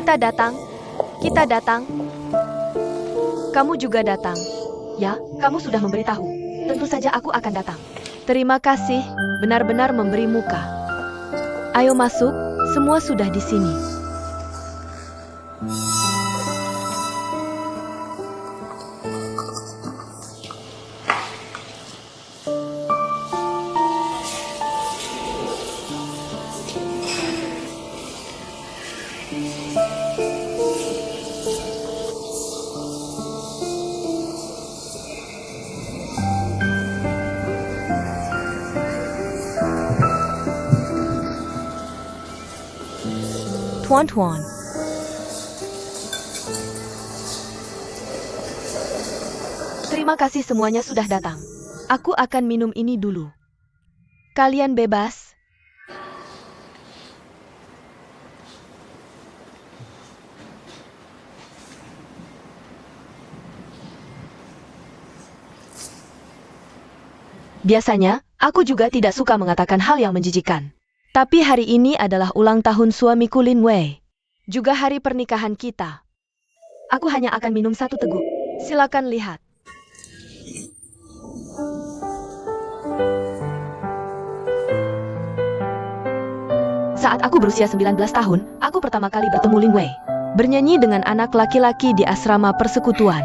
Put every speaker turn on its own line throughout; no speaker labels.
Kita datang. Kita datang. Kamu juga datang.
Ya, kamu sudah memberitahu. Tentu saja aku akan datang.
Terima kasih, benar-benar memberi muka. Ayo masuk, semua sudah di sini. Tuan-tuan.
Terima kasih semuanya sudah datang.
Aku akan minum ini dulu. Kalian bebas.
Biasanya, aku juga tidak suka mengatakan hal yang menjijikan.
Tapi hari ini adalah ulang tahun suamiku Lin Wei. Juga hari pernikahan kita.
Aku hanya akan minum satu teguk.
Silakan lihat.
Saat aku berusia 19 tahun, aku pertama kali bertemu Lin Wei.
Bernyanyi dengan anak laki-laki di asrama persekutuan.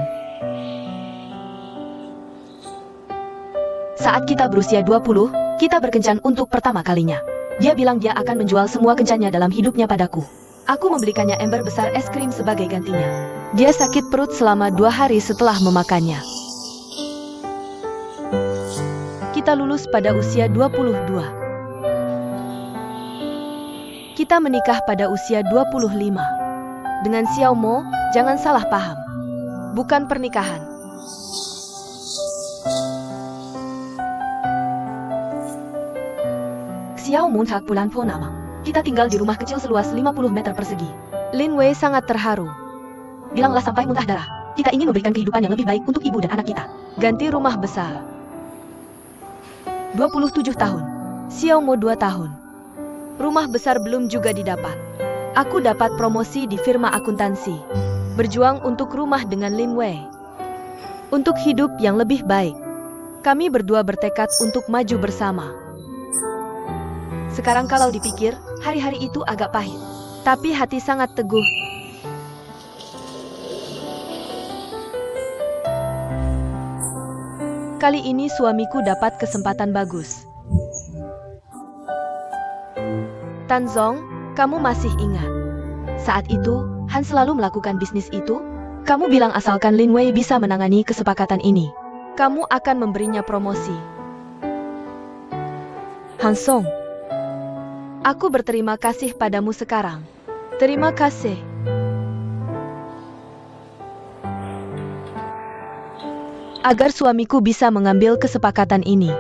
Saat kita berusia 20, kita berkencan untuk pertama kalinya. Dia bilang dia akan menjual semua kencannya dalam hidupnya padaku. Aku membelikannya ember besar es krim sebagai gantinya.
Dia sakit perut selama 2 hari setelah memakannya. Kita lulus pada usia 22. Kita menikah pada usia 25. Dengan Xiao Mo, jangan salah paham. Bukan pernikahan.
Xiao Mo tak bulan po nama. Kita tinggal di rumah kecil seluas 50 meter persegi.
Lin Wei sangat terharu.
Bilanglah sampai muntah darah. Kita ingin memberikan kehidupan yang lebih baik untuk ibu dan anak kita.
Ganti rumah besar. 27 tahun. Xiao Mo 2 tahun. Rumah besar belum juga didapat. Aku dapat promosi di firma akuntansi. Berjuang untuk rumah dengan Lin Wei. Untuk hidup yang lebih baik. Kami berdua bertekad untuk maju bersama.
Sekarang kalau dipikir, hari-hari itu agak pahit.
Tapi hati sangat teguh. Kali ini suamiku dapat kesempatan bagus. Tan Zong, kamu masih ingat?
Saat itu, Han selalu melakukan bisnis itu. Kamu bilang asalkan Lin Wei bisa menangani kesepakatan ini.
Kamu akan memberinya promosi. Han Song, aku berterima kasih padamu sekarang. Terima kasih. Agar suamiku bisa mengambil kesepakatan ini,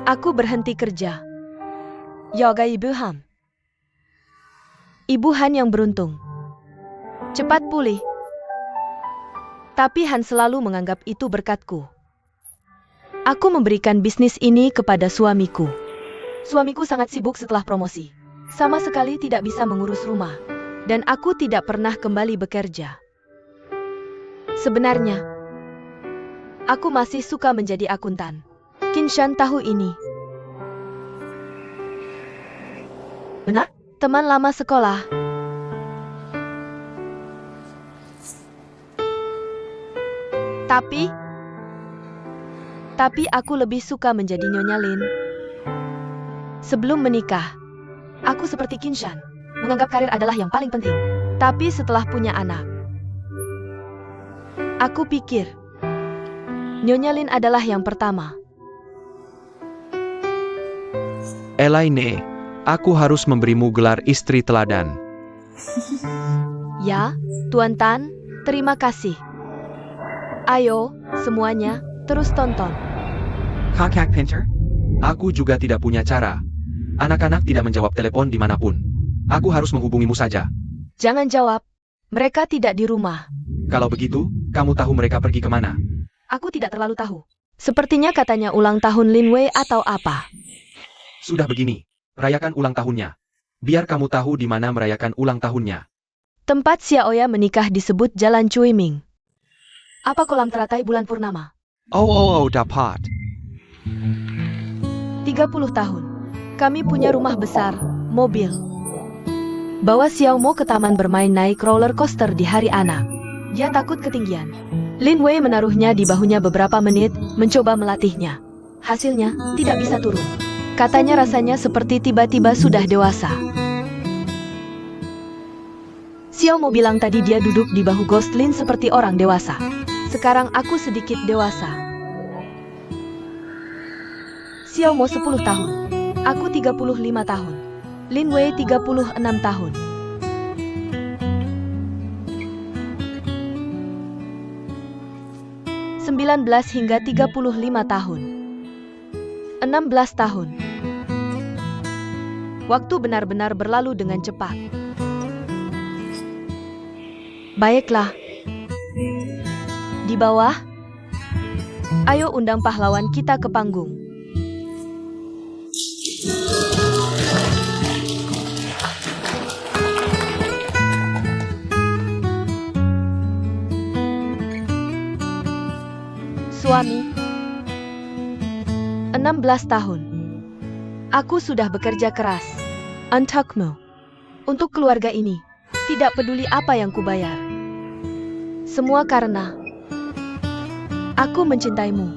aku berhenti kerja. Yoga Ibu Han. Ibu Han yang beruntung. Cepat pulih. Tapi Han selalu menganggap itu berkatku. Aku memberikan bisnis ini kepada suamiku.
Suamiku sangat sibuk setelah promosi. Sama sekali tidak bisa mengurus rumah.
Dan aku tidak pernah kembali bekerja. Sebenarnya, aku masih suka menjadi akuntan. Kinshan tahu ini.
Benar?
Teman lama sekolah. Tapi aku lebih suka menjadi Nyonya Lin. Sebelum menikah,
aku seperti Kinshan, menganggap karir adalah yang paling penting.
Tapi setelah punya anak, aku pikir Nyonya Lin adalah yang pertama.
Elaine, aku harus memberimu gelar istri teladan.
Ya, Tuan Tan, terima kasih. Ayo, semuanya, terus tonton.
Kakak Pinter? Aku juga tidak punya cara. Anak-anak tidak menjawab telepon dimanapun. Aku harus menghubungimu saja.
Jangan jawab. Mereka tidak di rumah.
Kalau begitu, kamu tahu mereka pergi kemana?
Aku tidak terlalu tahu.
Sepertinya katanya ulang tahun Lin Wei atau apa.
Sudah begini, rayakan ulang tahunnya. Biar kamu tahu di mana merayakan ulang tahunnya.
Tempat Xiaoya menikah disebut Jalan Cuiming.
Apa kolam teratai bulan purnama?
Oh, dapat.
30 tahun. Kami punya rumah besar, mobil. Bawa Xiaomo ke taman bermain naik roller coaster di hari anak.
Dia takut ketinggian.
Lin Wei menaruhnya di bahunya beberapa menit, mencoba melatihnya.
Hasilnya, tidak bisa turun.
Katanya rasanya seperti tiba-tiba sudah dewasa. Xiaomo bilang tadi dia duduk di bahu Ghost Lin seperti orang dewasa. Sekarang aku sedikit dewasa. Xiaomo 10 tahun. Aku 35 tahun. Lin Wei 36 tahun. (19 hingga 35 tahun. 16 tahun. Waktu benar-benar berlalu dengan cepat. Baiklah. Di bawah, ayo undang pahlawan kita ke panggung. Suami, 16 tahun. Aku sudah bekerja keras. Untukmu. Untuk keluarga ini. Tidak peduli apa yang kubayar. Semua karena aku mencintaimu.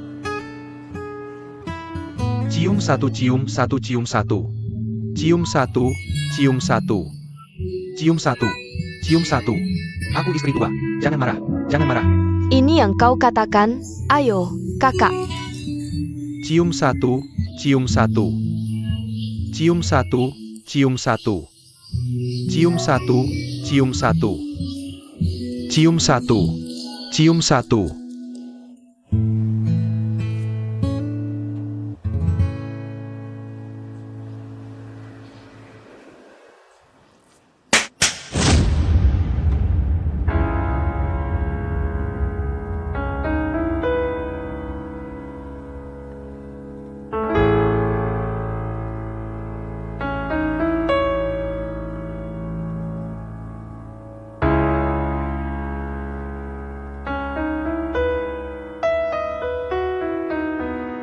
Cium satu, cium satu, cium satu. Cium satu, cium satu. Cium satu, cium satu. Aku istri tua. Jangan marah, jangan marah.
Ini yang kau katakan, ayo, kakak.
Cium satu, cium satu. Cium satu, cium satu. Cium satu, cium satu. Cium satu, cium satu.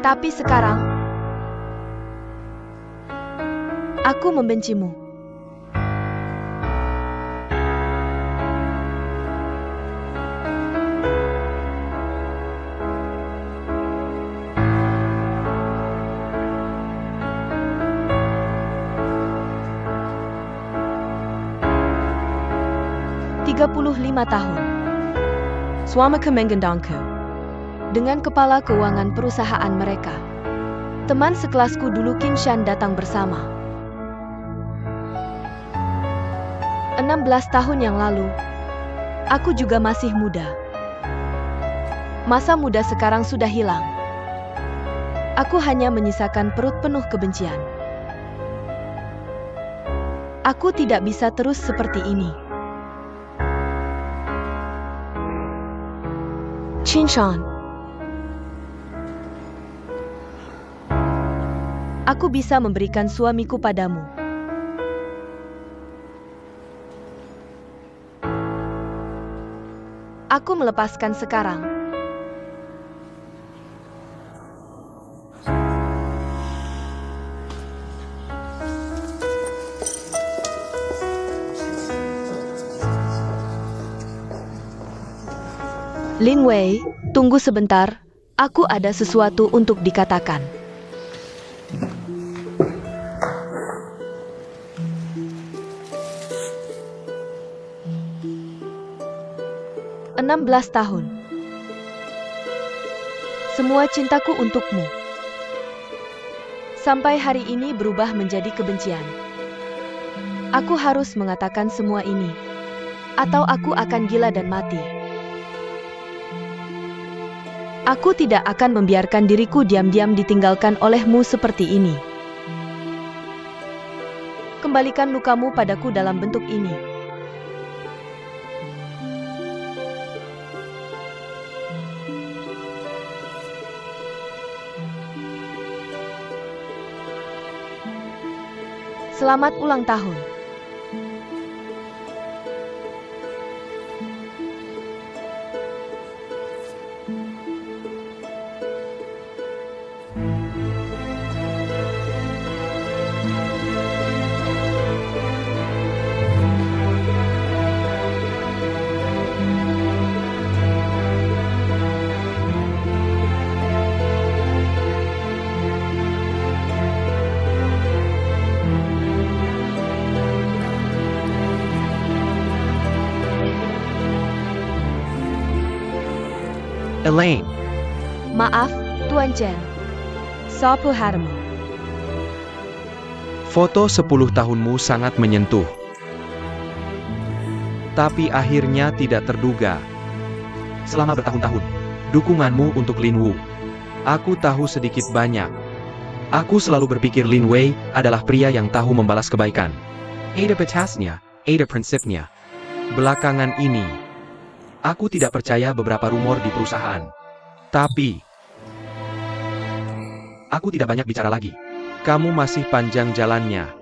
Tapi sekarang, aku membencimu. (35 tahun. Suami Kemenggendangku. Dengan kepala keuangan perusahaan mereka. Teman sekelasku dulu Qin Shan datang bersama. 16 tahun yang lalu, aku juga masih muda. Masa muda sekarang sudah hilang. Aku hanya menyisakan perut penuh kebencian. Aku tidak bisa terus seperti ini. Qin Shan. Aku bisa memberikan suamiku padamu. Aku melepaskan sekarang. Lin Wei, tunggu sebentar. Aku ada sesuatu untuk dikatakan. 16 tahun. Semua cintaku untukmu. Sampai hari ini berubah menjadi kebencian. Aku harus mengatakan semua ini. Atau aku akan gila dan mati. Aku tidak akan membiarkan diriku diam-diam ditinggalkan olehmu seperti ini. Kembalikan lukamu padaku dalam bentuk ini. Selamat ulang tahun.
Elaine.
Maaf, Tuan Chen. Sopo harmu?
Foto 10 tahunmu sangat menyentuh. Tapi akhirnya tidak terduga. Selama bertahun-tahun, dukunganmu untuk Lin Wu. Aku tahu sedikit banyak. Aku selalu berpikir Lin Wei adalah pria yang tahu membalas kebaikan. Ada batasnya, ada prinsipnya. Belakangan ini, aku tidak percaya beberapa rumor di perusahaan. Tapi, aku tidak banyak bicara lagi. Kamu masih panjang jalannya.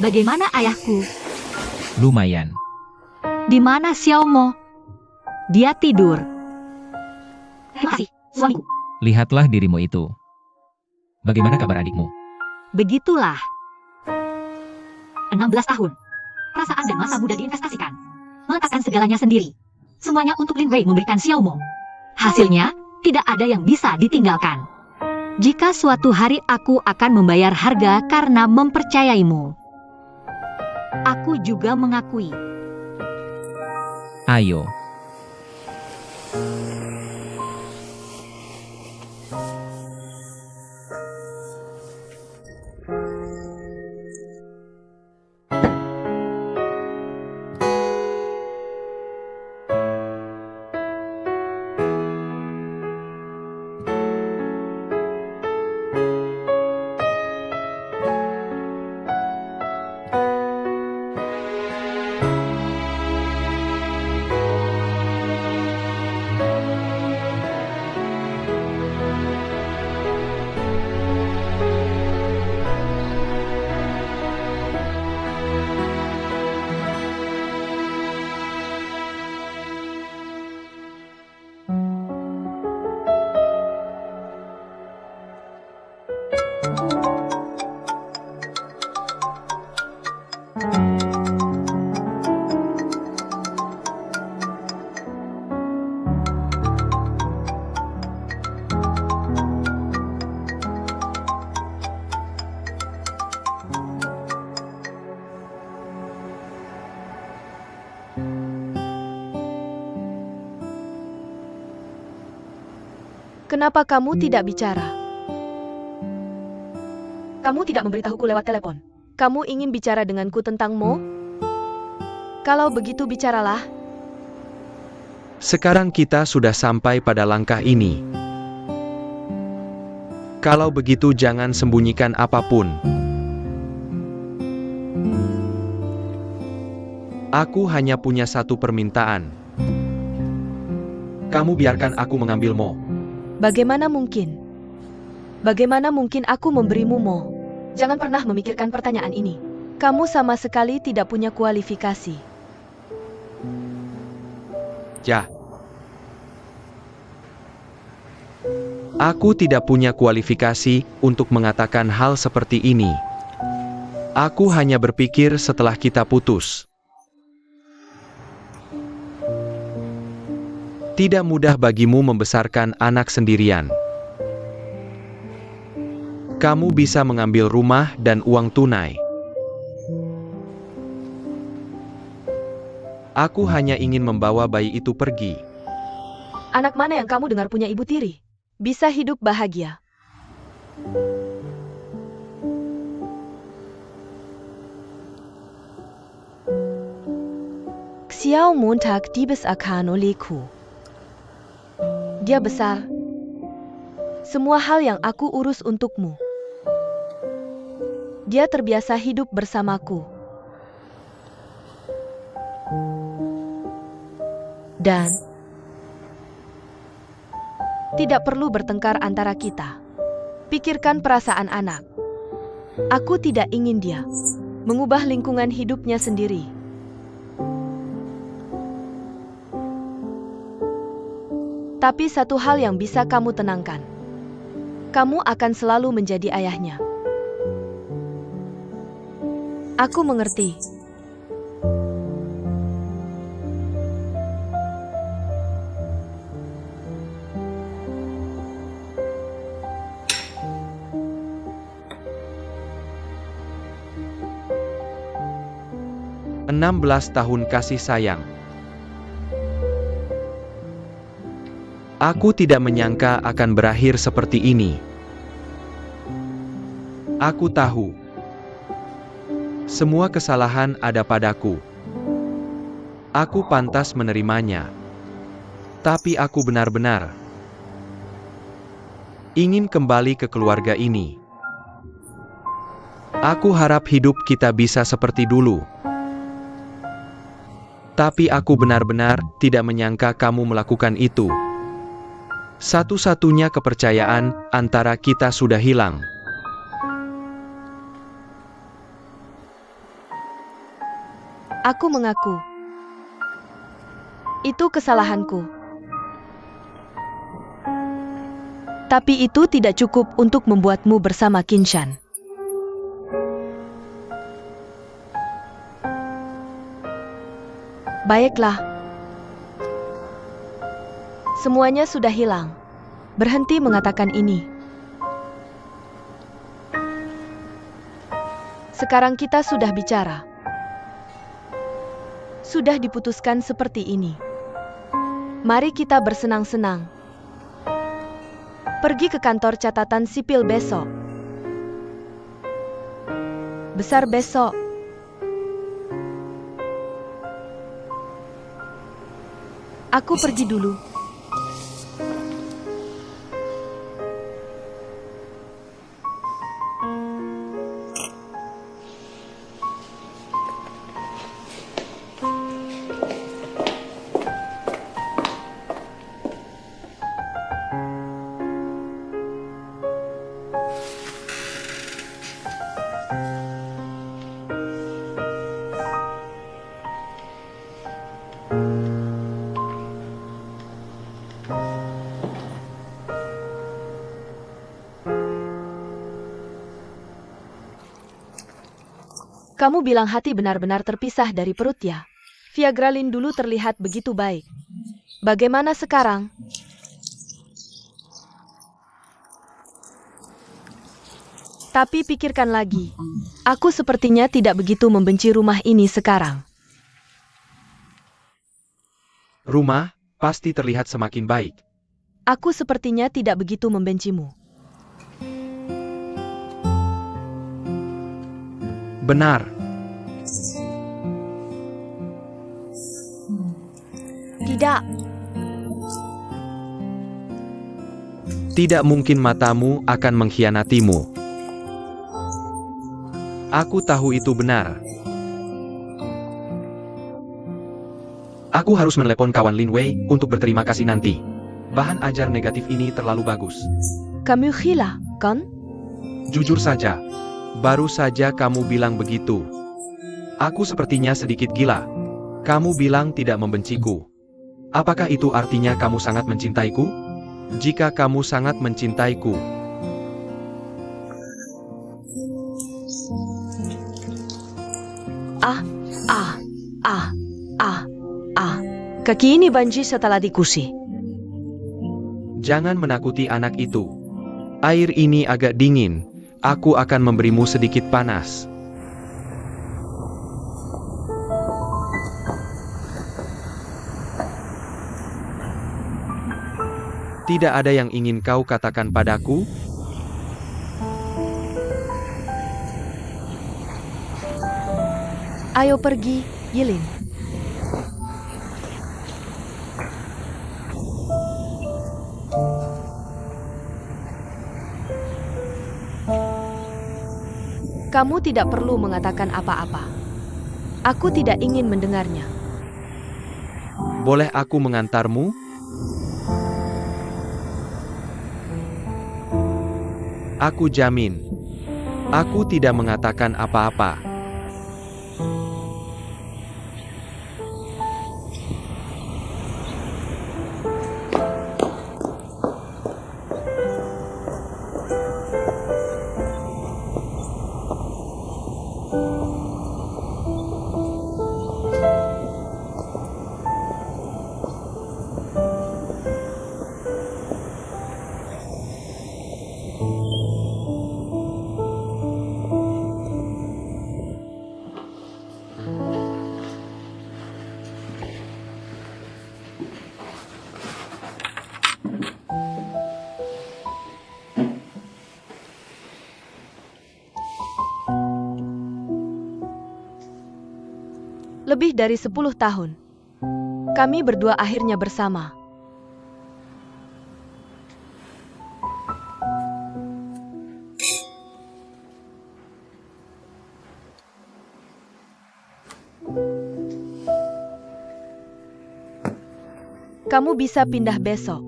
Bagaimana ayahku?
Lumayan.
Di mana Xiaomo? Dia tidur. Terima kasih, suamiku.
Lihatlah dirimu itu. Bagaimana kabar adikmu?
Begitulah. 16 tahun. Perasaan dan masa muda diinvestasikan. Meletakkan segalanya sendiri. Semuanya untuk Lin Wei memberikan Xiaomo. Hasilnya, tidak ada yang bisa ditinggalkan. Jika suatu hari aku akan membayar harga karena mempercayaimu. Aku juga mengakui.
Ayo.
Kenapa kamu tidak bicara? Kamu tidak memberitahuku lewat telepon. Kamu ingin bicara denganku tentang Mo? Kalau begitu bicaralah.
Sekarang kita sudah sampai pada langkah ini. Kalau begitu jangan sembunyikan apapun. Aku hanya punya satu permintaan. Kamu biarkan aku mengambil Mo.
Bagaimana mungkin? Bagaimana mungkin aku memberimu Mo? Jangan pernah memikirkan pertanyaan ini. Kamu sama sekali tidak punya kualifikasi.
Ya. Aku tidak punya kualifikasi untuk mengatakan hal seperti ini. Aku hanya berpikir setelah kita putus. Tidak mudah bagimu membesarkan anak sendirian. Kamu bisa mengambil rumah dan uang tunai. Aku hanya ingin membawa bayi itu pergi.
Anak mana yang kamu dengar punya ibu tiri? Bisa hidup bahagia. Xiao Montag Diebes Akano Leku. Dia besar. Semua hal yang aku urus untukmu. Dia terbiasa hidup bersamaku. Dan tidak perlu bertengkar antara kita. Pikirkan perasaan anak. Aku tidak ingin dia mengubah lingkungan hidupnya sendiri. Tapi satu hal yang bisa kamu tenangkan. Kamu akan selalu menjadi ayahnya. Aku mengerti.
Enam 16 tahun kasih sayang. Aku tidak menyangka akan berakhir seperti ini. Aku tahu. Semua kesalahan ada padaku. Aku pantas menerimanya. Tapi aku benar-benar ingin kembali ke keluarga ini. Aku harap hidup kita bisa seperti dulu. Tapi aku benar-benar tidak menyangka kamu melakukan itu. Satu-satunya kepercayaan antara kita sudah hilang.
Aku mengaku. Itu kesalahanku. Tapi itu tidak cukup untuk membuatmu bersama Kinshan. Baiklah. Semuanya sudah hilang. Berhenti mengatakan ini. Sekarang kita sudah bicara. Sudah diputuskan seperti ini. Mari kita bersenang-senang. Pergi ke kantor catatan sipil besok. Besar besok. Aku pergi dulu. Kamu bilang hati benar-benar terpisah dari perut ya? Viagralin dulu terlihat begitu baik. Bagaimana sekarang? Tapi pikirkan lagi. Aku sepertinya tidak begitu membenci rumah ini sekarang.
Rumah pasti terlihat semakin baik.
Aku sepertinya tidak begitu membencimu.
Benar.
Tidak.
Tidak mungkin matamu akan mengkhianatimu. Aku tahu itu benar. Aku harus menelepon kawan Lin Wei untuk berterima kasih nanti. Bahan ajar negatif ini terlalu bagus.
Kamu gila, kan?
Jujur saja, baru saja kamu bilang begitu. Aku sepertinya sedikit gila. Kamu bilang tidak membenciku. Apakah itu artinya kamu sangat mencintaiku? Jika kamu sangat mencintaiku,
kaki ini banji setelah dikusi.
jangan menakuti anak itu. Air ini agak dingin. Aku akan memberimu sedikit panas. Tidak ada yang ingin kau katakan padaku?
Ayo pergi, Yilin. Kamu tidak perlu mengatakan apa-apa. Aku tidak ingin mendengarnya.
Boleh aku mengantarmu? Aku jamin. Aku tidak mengatakan apa-apa.
Lebih dari 10 tahun. Kami berdua akhirnya bersama. Kamu bisa pindah besok.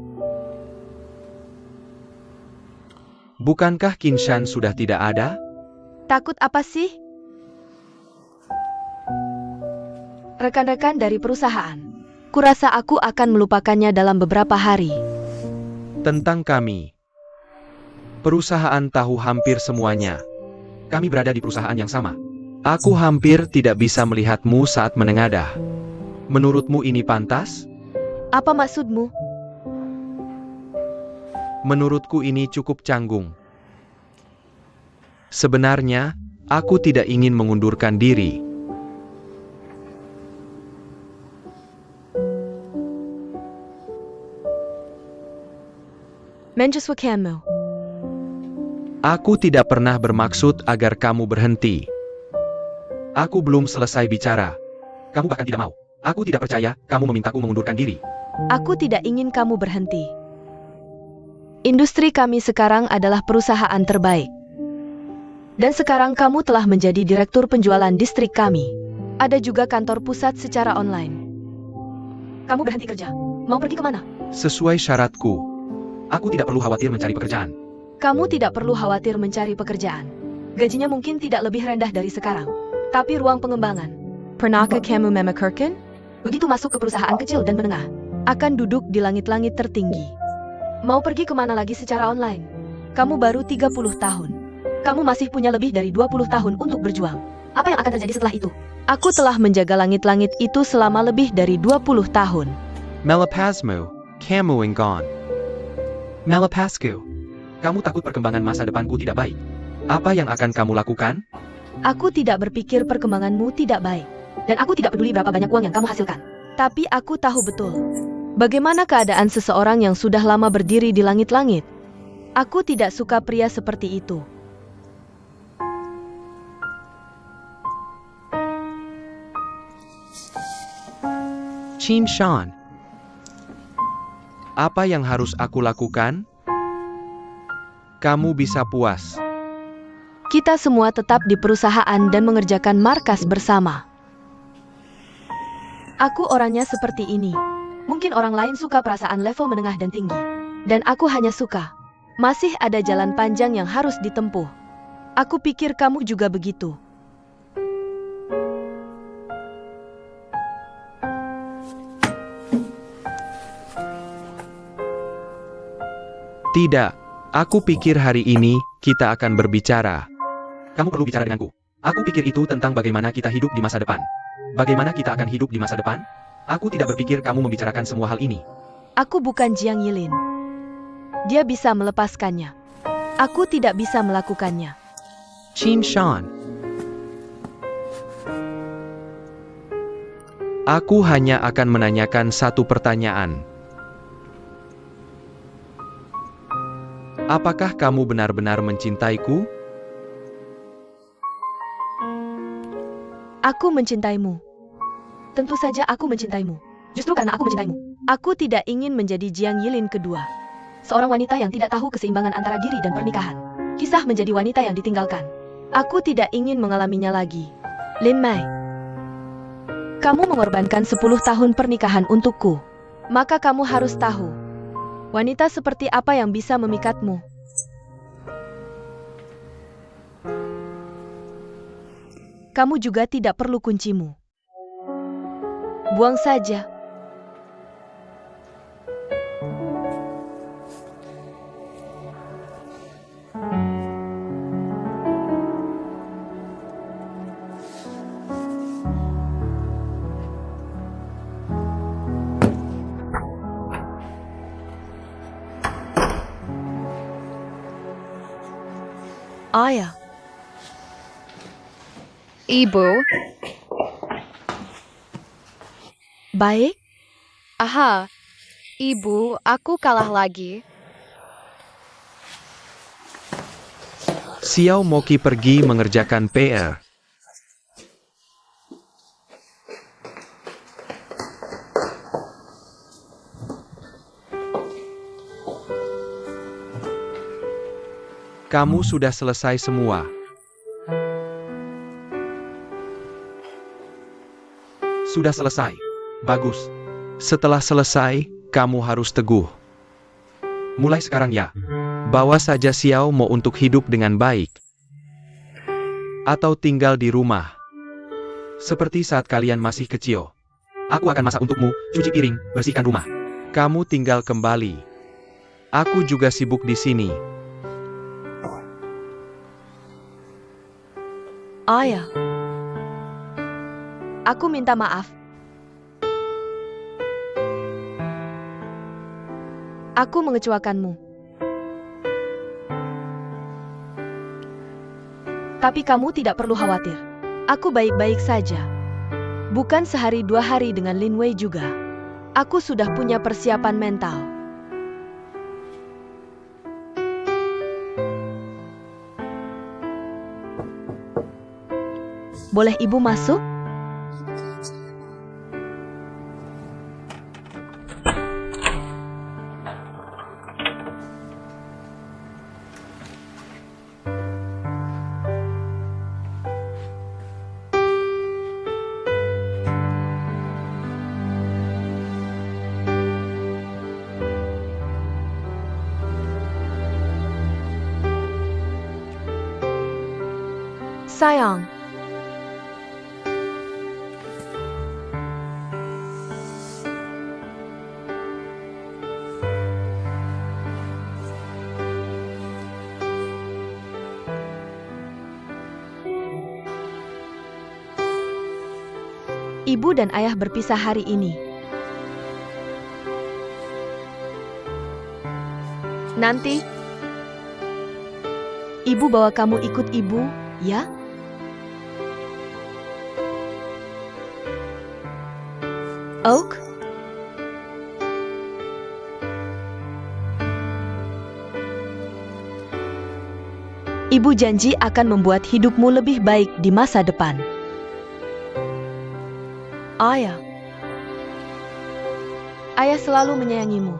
Bukankah Kinshan sudah tidak ada?
Takut apa sih? Rekan-rekan dari perusahaan. Kurasa aku akan melupakannya dalam beberapa hari.
Tentang kami. Perusahaan tahu hampir semuanya. Kami berada di perusahaan yang sama. Aku hampir tidak bisa melihatmu saat menengadah. Menurutmu ini pantas?
Apa maksudmu?
Menurutku ini cukup canggung. Sebenarnya, aku tidak ingin mengundurkan diri.
Menjuswa kamu.
Aku tidak pernah bermaksud agar kamu berhenti. Aku belum selesai bicara. Kamu bahkan tidak mau. Aku tidak percaya kamu memintaku mengundurkan diri.
Aku tidak ingin kamu berhenti. Industri kami sekarang adalah perusahaan terbaik. Dan sekarang kamu telah menjadi direktur penjualan distrik kami. Ada juga kantor pusat secara online. Kamu berhenti kerja. Mau pergi kemana?
Sesuai syaratku. Aku tidak perlu khawatir mencari pekerjaan.
Kamu tidak perlu khawatir mencari pekerjaan. Gajinya mungkin tidak lebih rendah dari sekarang. Tapi ruang pengembangan. Pernahkah kamu memikirkan? Begitu masuk ke perusahaan kecil dan menengah, akan duduk di langit-langit tertinggi. Mau pergi kemana lagi secara online? Kamu baru 30 tahun. Kamu masih punya lebih dari 20 tahun untuk berjuang. Apa yang akan terjadi setelah itu? Aku telah menjaga langit-langit itu selama lebih dari 20 tahun.
Melepasmu, kamu enggan. Melepasku. Kamu takut perkembangan masa depanku tidak baik. Apa yang akan kamu lakukan?
Aku tidak berpikir perkembanganmu tidak baik. Dan aku tidak peduli berapa banyak uang yang kamu hasilkan. Tapi aku tahu betul. Bagaimana keadaan seseorang yang sudah lama berdiri di langit-langit? Aku tidak suka pria seperti itu.
Kinshan. Apa yang harus aku lakukan? Kamu bisa puas.
Kita semua tetap di perusahaan dan mengerjakan markas bersama. Aku orangnya seperti ini. Mungkin orang lain suka perasaan level menengah dan tinggi. Dan aku hanya suka. Masih ada jalan panjang yang harus ditempuh. Aku pikir kamu juga begitu.
Tidak, aku pikir hari ini kita akan berbicara. Kamu perlu bicara denganku. Aku pikir itu tentang bagaimana kita hidup di masa depan. Bagaimana kita akan hidup di masa depan? Aku tidak berpikir kamu membicarakan semua hal ini.
Aku bukan Jiang Yilin. Dia bisa melepaskannya. Aku tidak bisa melakukannya.
Kinshan. Aku hanya akan menanyakan satu pertanyaan. Apakah kamu benar-benar mencintaiku?
Aku mencintaimu. Tentu saja aku mencintaimu. Justru karena aku mencintaimu. Aku tidak ingin menjadi Jiang Yilin kedua. Seorang wanita yang tidak tahu keseimbangan antara diri dan pernikahan. Kisah menjadi wanita yang ditinggalkan. Aku tidak ingin mengalaminya lagi. Lin Mei. Kamu mengorbankan 10 tahun pernikahan untukku. Maka kamu harus tahu, wanita seperti apa yang bisa memikatmu. Kamu juga tidak perlu kuncimu. Buang saja. Ayah.
Ibu,
Baik,
aha, ibu, aku kalah lagi.
Xiao Moqi pergi mengerjakan PR. Kamu sudah selesai semua. Sudah selesai. Bagus. Setelah selesai, kamu harus teguh. Mulai sekarang ya. Bawa saja Xiao Mo untuk hidup dengan baik. Atau tinggal di rumah. Seperti saat kalian masih kecil. Aku akan masak untukmu, cuci piring, bersihkan rumah. Kamu tinggal kembali. Aku juga sibuk di sini.
ayah. Aku minta maaf. Aku mengecewakanmu. Tapi kamu tidak perlu khawatir. Aku baik-baik saja. Bukan sehari 2 hari dengan Lin Wei juga. Aku sudah punya persiapan mental. Boleh ibu masuk? Sayang. Ibu dan ayah berpisah hari ini. Nanti, ibu bawa kamu ikut ibu, ya? Oak? Ibu janji akan membuat hidupmu lebih baik di masa depan. Ayah. Ayah selalu menyayangimu.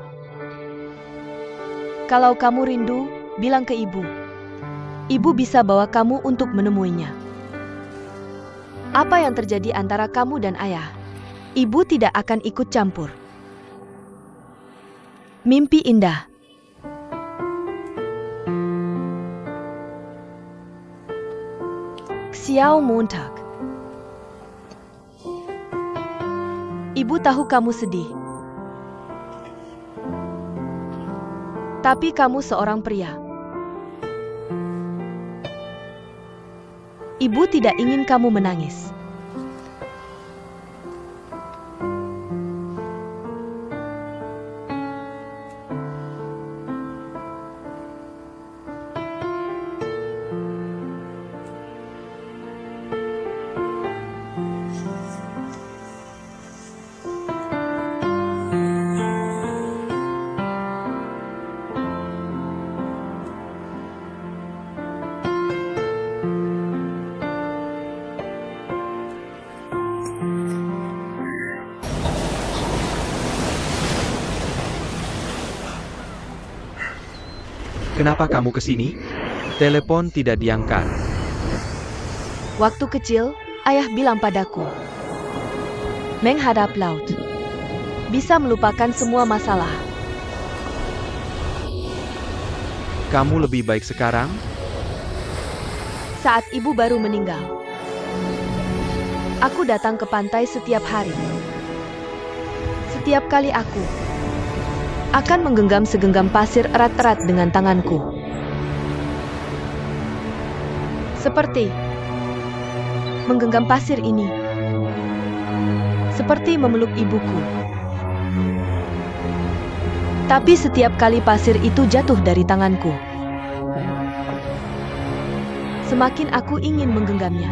Kalau kamu rindu, bilang ke ibu. Ibu bisa bawa kamu untuk menemuinya. Apa yang terjadi antara kamu dan ayah? Ibu tidak akan ikut campur. Mimpi indah. Xiao Montag. Ibu tahu kamu sedih. Tapi kamu seorang pria. Ibu tidak ingin kamu menangis.
Kenapa kamu kesini? Telepon tidak diangkat.
Waktu kecil, ayah bilang padaku. menghadap laut. Bisa melupakan semua masalah.
Kamu lebih baik sekarang?
Saat ibu baru meninggal, aku datang ke pantai setiap hari. Setiap kali aku akan menggenggam segenggam pasir erat-erat dengan tanganku. Seperti menggenggam pasir ini. Seperti memeluk ibuku. Tapi setiap kali pasir itu jatuh dari tanganku, semakin aku ingin menggenggamnya,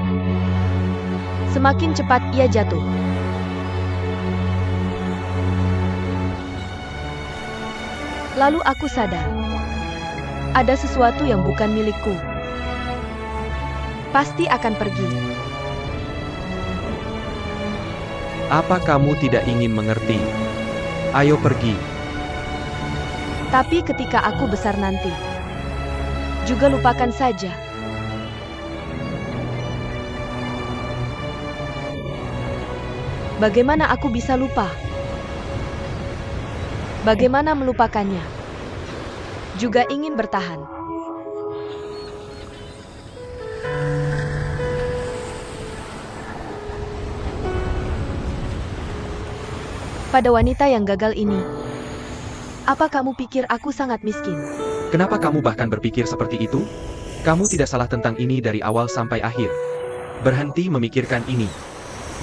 semakin cepat ia jatuh. Lalu aku sadar, ada sesuatu yang bukan milikku. Pasti akan pergi.
Apa kamu tidak ingin mengerti? Ayo pergi.
Tapi ketika aku besar nanti, juga lupakan saja. Bagaimana aku bisa lupa? Bagaimana melupakannya? Juga ingin bertahan. Pada wanita yang gagal ini, apa kamu pikir aku sangat miskin?
Kenapa kamu bahkan berpikir seperti itu? Kamu tidak salah tentang ini dari awal sampai akhir. Berhenti memikirkan ini.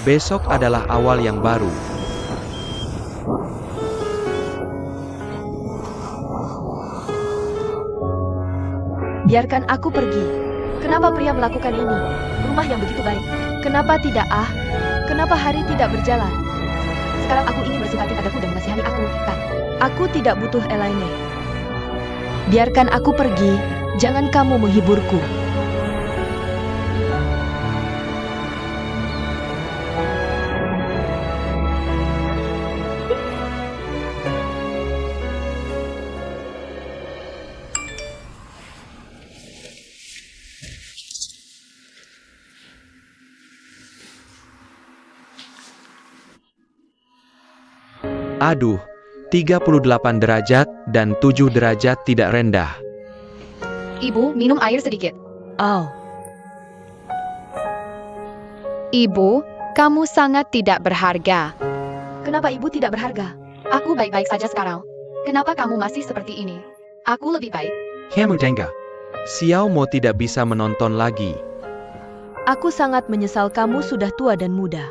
Besok adalah awal yang baru.
Biarkan aku pergi. Kenapa pria melakukan ini? Rumah yang begitu baik. Kenapa tidak Kenapa hari tidak berjalan? Sekarang aku ingin bersimpati padaku dan mengasihani aku, kan? Aku tidak butuh Elaine. Biarkan aku pergi, jangan kamu menghiburku.
Aduh, 38 derajat dan 7 derajat tidak rendah.
Ibu, minum air sedikit.
Oh,
Ibu, kamu sangat tidak berharga.
kenapa ibu tidak berharga?
Aku baik-baik saja sekarang. Kenapa kamu masih seperti ini? Aku lebih baik.
Kamu tengah. Xiao Mo tidak bisa menonton lagi.
Aku sangat menyesal kamu sudah tua dan muda.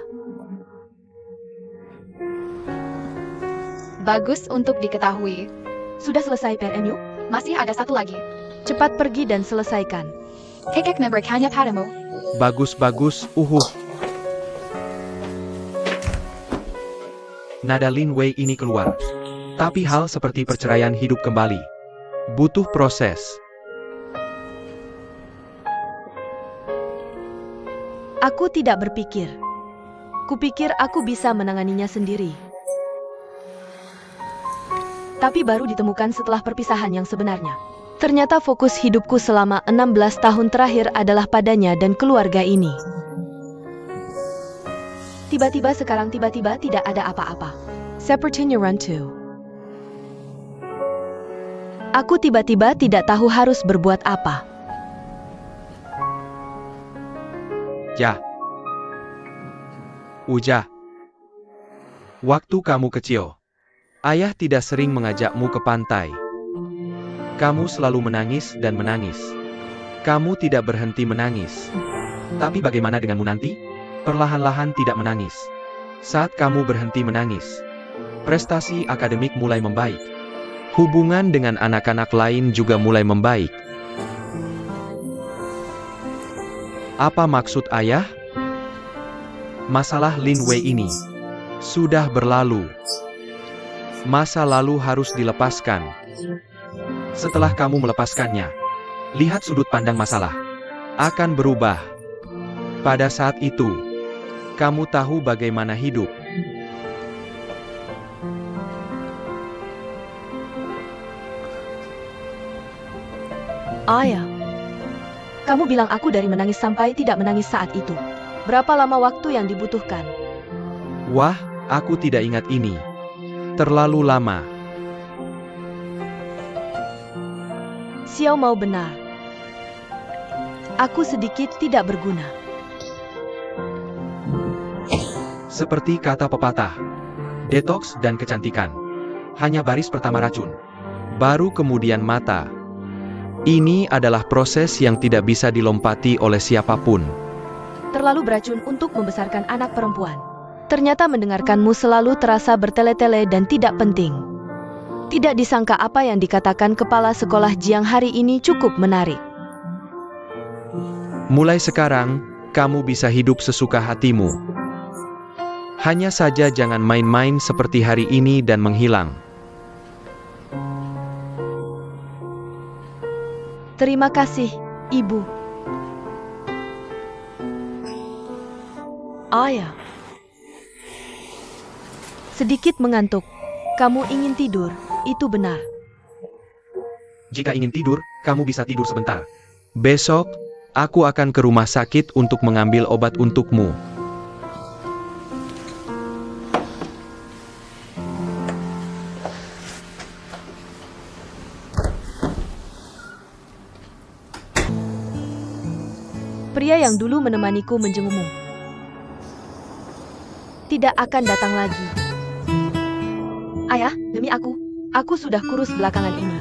Bagus untuk diketahui.
Sudah selesai PRMU?
Masih ada satu lagi.
Cepat pergi dan selesaikan.
Kekek memberikannya padamu.
Bagus-bagus, Nada Lin Wei ini keluar. Tapi hal seperti perceraian hidup kembali. Butuh proses.
Aku tidak berpikir. Kupikir aku bisa menanganinya sendiri. Tapi baru ditemukan setelah perpisahan yang sebenarnya. Ternyata fokus hidupku selama 16 tahun terakhir adalah padanya dan keluarga ini. Tiba-tiba sekarang tiba-tiba tidak ada apa-apa. Sepertinya rantu. Aku tiba-tiba tidak tahu harus berbuat apa.
Ja. Uja. Waktu kamu kecil, ayah tidak sering mengajakmu ke pantai. Kamu selalu menangis dan menangis. Kamu tidak berhenti menangis. Tapi bagaimana denganmu nanti? Perlahan-lahan tidak menangis. Saat kamu berhenti menangis, prestasi akademik mulai membaik. Hubungan dengan anak-anak lain juga mulai membaik. Apa maksud ayah? Masalah Lin Wei ini sudah berlalu. Masa lalu harus dilepaskan. Setelah kamu melepaskannya, lihat sudut pandang masalah akan berubah. Pada saat itu, kamu tahu bagaimana hidup.
Ayah, kamu bilang aku dari menangis sampai tidak menangis saat itu. Berapa lama waktu yang dibutuhkan?
Wah, Aku tidak ingat ini. Terlalu lama.
Xiao Mao benar. Aku sedikit tidak berguna.
Seperti kata pepatah. Detoks dan kecantikan. Hanya baris pertama racun. Baru kemudian mata. Ini adalah proses yang tidak bisa dilompati oleh siapapun.
Terlalu beracun untuk membesarkan anak perempuan. Ternyata mendengarkanmu selalu terasa bertele-tele dan tidak penting. Tidak disangka apa yang dikatakan kepala sekolah Jiang hari ini cukup menarik.
Mulai sekarang, kamu bisa hidup sesuka hatimu. Hanya saja jangan main-main seperti hari ini dan menghilang.
Terima kasih, Ibu. Ayah. Sedikit mengantuk. Kamu ingin tidur, itu benar.
Jika ingin tidur, kamu bisa tidur sebentar. Besok, aku akan ke rumah sakit untuk mengambil obat untukmu.
Pria yang dulu menemaniku menjengukmu tidak akan datang lagi. Ayah, demi aku sudah kurus belakangan ini.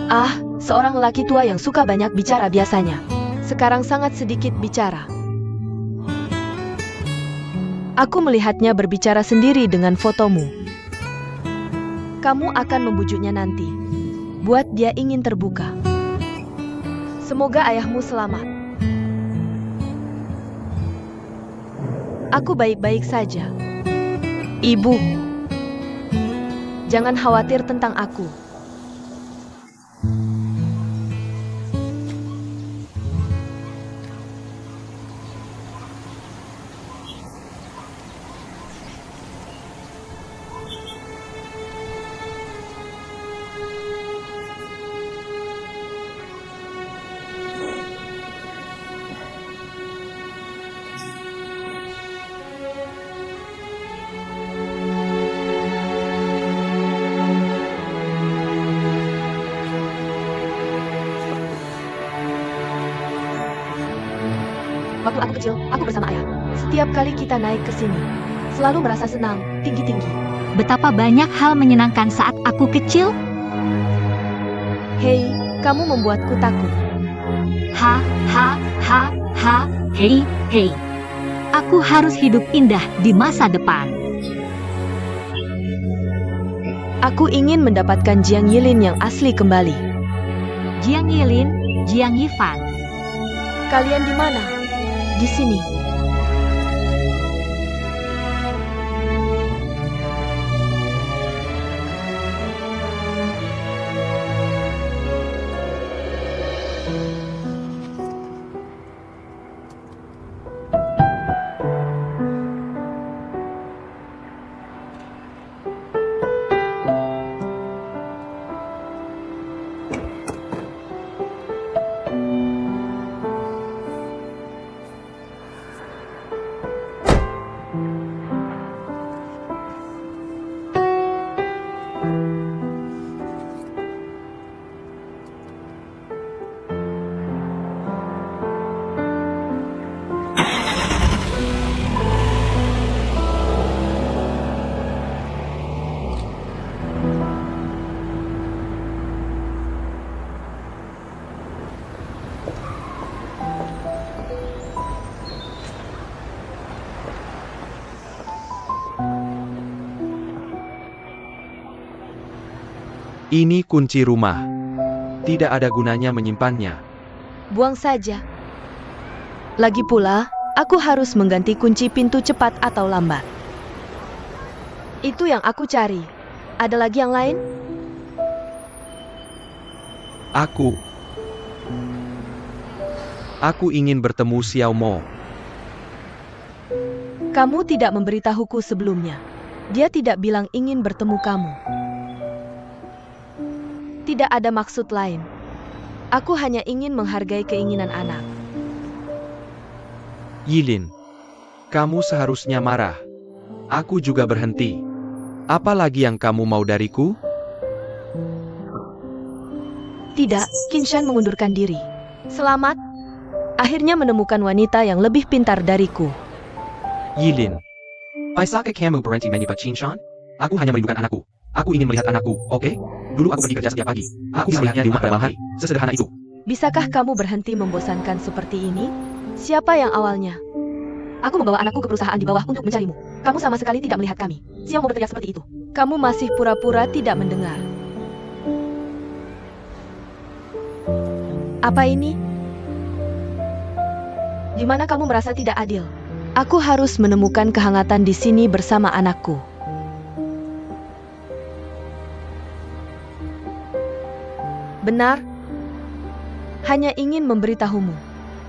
Ah, seorang lelaki tua yang suka banyak bicara biasanya. Sekarang sangat sedikit bicara. Aku melihatnya berbicara sendiri dengan fotomu. Kamu akan membujuknya nanti. Buat dia ingin terbuka. Semoga ayahmu selamat. Aku baik-baik saja. Ibu, jangan khawatir tentang aku. Waktu aku kecil, aku bersama ayah. Setiap kali kita naik ke sini, selalu merasa senang, tinggi-tinggi.
Betapa banyak hal menyenangkan saat aku kecil.
Hei, kamu membuatku takut.
Ha, ha, ha, ha, hei, hei. Aku harus hidup indah di masa depan.
Aku ingin mendapatkan Jiang Yilin yang asli kembali.
Jiang Yilin, Jiang Yifan.
Kalian di mana? Di sini.
Ini kunci rumah. Tidak ada gunanya menyimpannya.
Buang saja. Lagi pula, aku harus mengganti kunci pintu cepat atau lambat. Itu yang aku cari. Ada lagi yang lain?
Aku ingin bertemu Xiao Mo.
Kamu tidak memberitahuku sebelumnya. Dia tidak bilang ingin bertemu kamu. Tidak ada maksud lain. Aku hanya ingin menghargai keinginan anak.
Yilin, kamu seharusnya marah. Aku juga berhenti. Apa lagi yang kamu mau dariku?
Tidak, Qinshan mengundurkan diri. Selamat. Akhirnya menemukan wanita yang lebih pintar dariku.
Yilin. Paisake kamu berhenti menyebut Qinshan? Aku hanya merindukan anakku. Aku ingin melihat anakku, oke? Dulu aku pergi kerja setiap pagi. Aku bisa melihatnya di rumah pada malam hari. Sesederhana itu.
Bisakah kamu berhenti membosankan seperti ini? Siapa yang awalnya? Aku membawa anakku ke perusahaan di bawah untuk mencarimu. Kamu sama sekali tidak melihat kami. Xiao mau berteriak seperti itu. Kamu masih pura-pura tidak mendengar. Apa ini? Di mana kamu merasa tidak adil? Aku harus menemukan kehangatan di sini bersama anakku. Benar. Hanya ingin memberitahumu.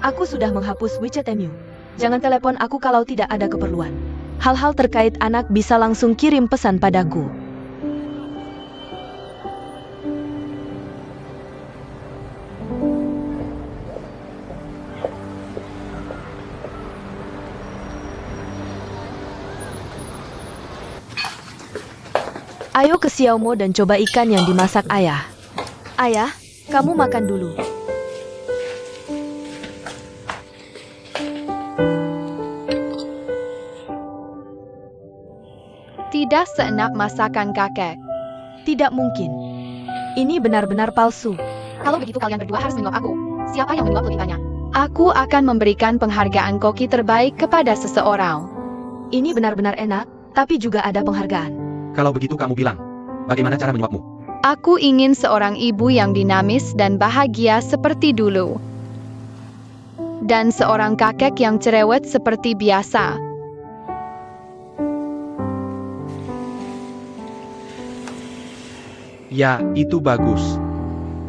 Aku sudah menghapus WeChat MU. Jangan telepon aku kalau tidak ada keperluan. Hal-hal terkait anak bisa langsung kirim pesan padaku. Ayo ke Xiaomo dan coba ikan yang dimasak ayah. Ayah, kamu makan dulu.
Tidak seenak masakan kakek.
Tidak mungkin. Ini benar-benar palsu.
Kalau begitu kalian berdua harus menyuap aku. Siapa yang menyuap lebih banyak? Aku akan memberikan penghargaan koki terbaik kepada seseorang.
Ini benar-benar enak, tapi juga ada penghargaan.
Kalau begitu kamu bilang, bagaimana cara menyuapmu?
Aku ingin seorang ibu yang dinamis dan bahagia seperti dulu. Dan seorang kakek yang cerewet seperti biasa.
Ya, itu bagus.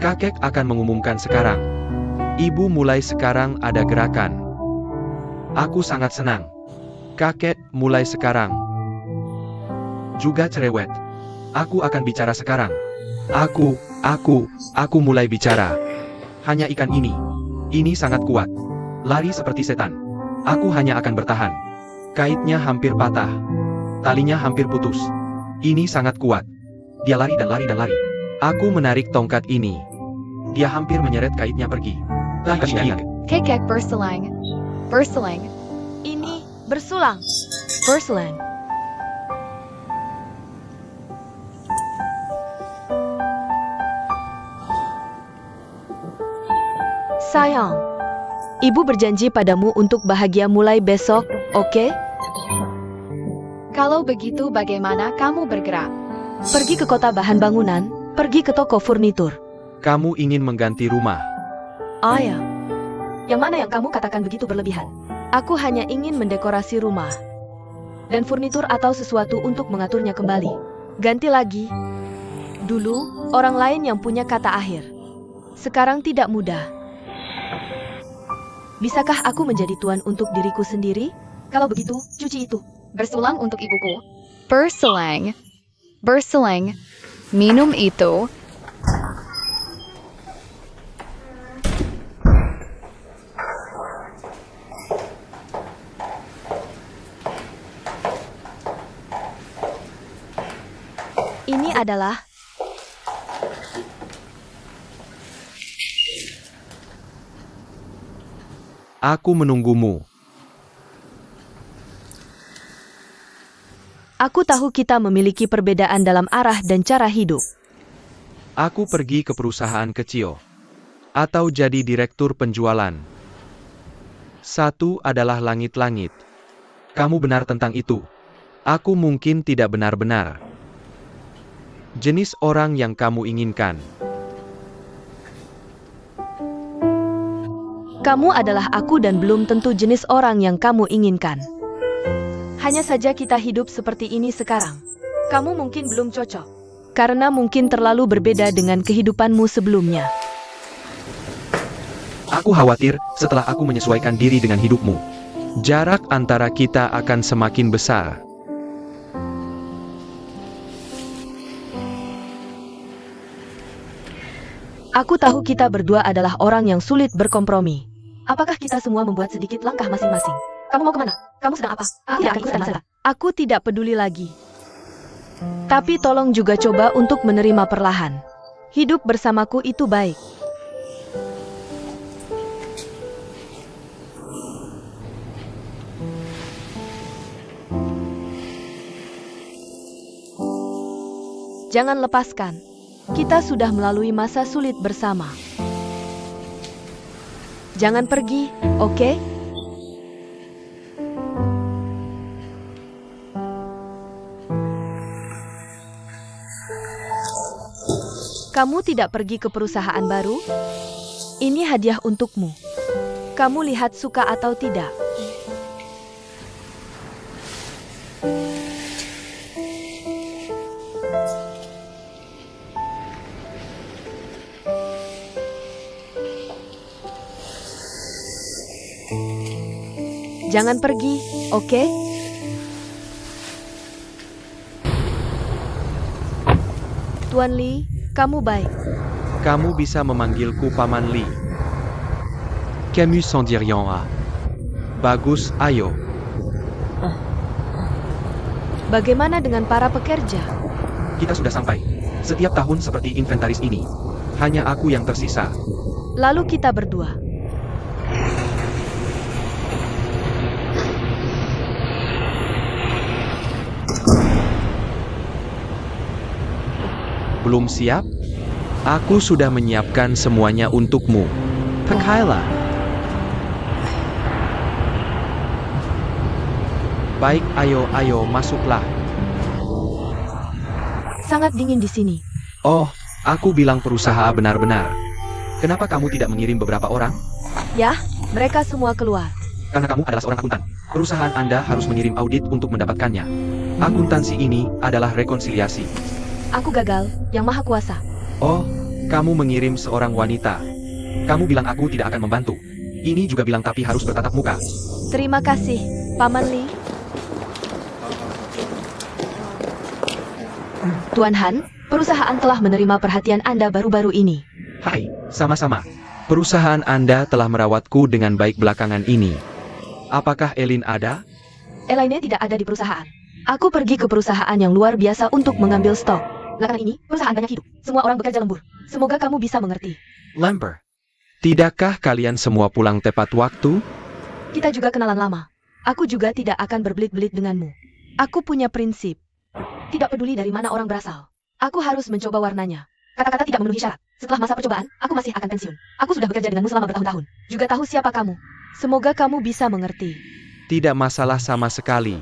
Kakek akan mengumumkan sekarang. Ibu mulai sekarang ada gerakan. Aku sangat senang. Kakek mulai sekarang. Juga cerewet. Aku akan bicara sekarang. Aku mulai bicara. Hanya ikan ini. Ini sangat kuat. Lari seperti setan. Aku hanya akan bertahan. Kaitnya hampir patah. Talinya hampir putus. Ini sangat kuat. Dia lari dan lari dan lari. Aku menarik tongkat ini. Dia hampir menyeret kaitnya pergi.
Kakek berselang. Berselang.
Ini bersulang. Berselang. Sayang, ibu berjanji padamu untuk bahagia mulai besok, oke?
Kalau begitu bagaimana kamu bergerak?
Pergi ke kota bahan bangunan, pergi ke toko furnitur.
Kamu ingin mengganti rumah.
Ya. Yang mana yang kamu katakan begitu berlebihan? Aku hanya ingin mendekorasi rumah. Dan furnitur atau sesuatu untuk mengaturnya kembali. Ganti lagi. Dulu, orang lain yang punya kata akhir. Sekarang tidak mudah. Bisakah aku menjadi tuan untuk diriku sendiri? Kalau begitu, cuci itu.
Bersulang untuk ibuku. Berselang. Berselang. Minum itu.
Ini adalah
Aku menunggumu.
Aku tahu kita memiliki perbedaan dalam arah dan cara hidup.
Aku pergi ke perusahaan kecil. Atau jadi direktur penjualan. Satu adalah langit-langit. Kamu benar tentang itu. Aku mungkin tidak benar-benar. Jenis orang yang kamu inginkan.
Kamu adalah aku dan belum tentu jenis orang yang kamu inginkan. Hanya saja kita hidup seperti ini sekarang. Kamu mungkin belum cocok. Karena mungkin terlalu berbeda dengan kehidupanmu sebelumnya.
Aku khawatir, setelah aku menyesuaikan diri dengan hidupmu, jarak antara kita akan semakin besar.
Aku tahu kita berdua adalah orang yang sulit berkompromi. Apakah kita semua membuat sedikit langkah masing-masing? Kamu mau kemana? Kamu sedang apa? Aku tidak akan ikut sana. Aku tidak peduli lagi. Tapi tolong juga coba untuk menerima perlahan. Hidup bersamaku itu baik. Jangan lepaskan. Kita sudah melalui masa sulit bersama. Jangan pergi, oke? Kamu tidak pergi ke perusahaan baru? Ini hadiah untukmu. Kamu lihat suka atau tidak? Jangan pergi, oke? Tuan Li, kamu baik.
Kamu bisa memanggilku Paman Li. Camus sans dire rien ah. Bagus, ayo.
Bagaimana dengan para pekerja?
Kita sudah sampai. Setiap tahun seperti inventaris ini. Hanya aku yang tersisa.
Lalu kita berdua.
Belum siap? Aku sudah menyiapkan semuanya untukmu. Pakailah. Baik, ayo, masuklah.
Sangat dingin di sini.
Oh, aku bilang perusahaan benar-benar. Kenapa kamu tidak mengirim beberapa orang?
Ya, mereka semua keluar.
Karena kamu adalah seorang akuntan. Perusahaan Anda harus mengirim audit untuk mendapatkannya. Akuntansi ini adalah rekonsiliasi.
Aku gagal, yang maha kuasa.
Oh, kamu mengirim seorang wanita. Kamu bilang aku tidak akan membantu. Ini juga bilang tapi harus bertatap muka.
Terima kasih, Paman Li. Tuan Han, perusahaan telah menerima perhatian Anda baru-baru ini.
Hai, sama-sama. Perusahaan Anda telah merawatku dengan baik belakangan ini. Apakah Elin ada?
Elaine tidak ada di perusahaan. Aku pergi ke perusahaan yang luar biasa untuk mengambil stok. Belakangan ini, perusahaan banyak hidup. Semua orang bekerja lembur. Semoga kamu bisa mengerti.
Lamper. Tidakkah kalian semua pulang tepat waktu?
Kita juga kenalan lama. Aku juga tidak akan berbelit-belit denganmu. Aku punya prinsip. Tidak peduli dari mana orang berasal. Aku harus mencoba warnanya. Kata-kata tidak memenuhi syarat. Setelah masa percobaan, aku masih akan pensiun. Aku sudah bekerja denganmu selama bertahun-tahun. Juga tahu siapa kamu. Semoga kamu bisa mengerti.
Tidak masalah sama sekali.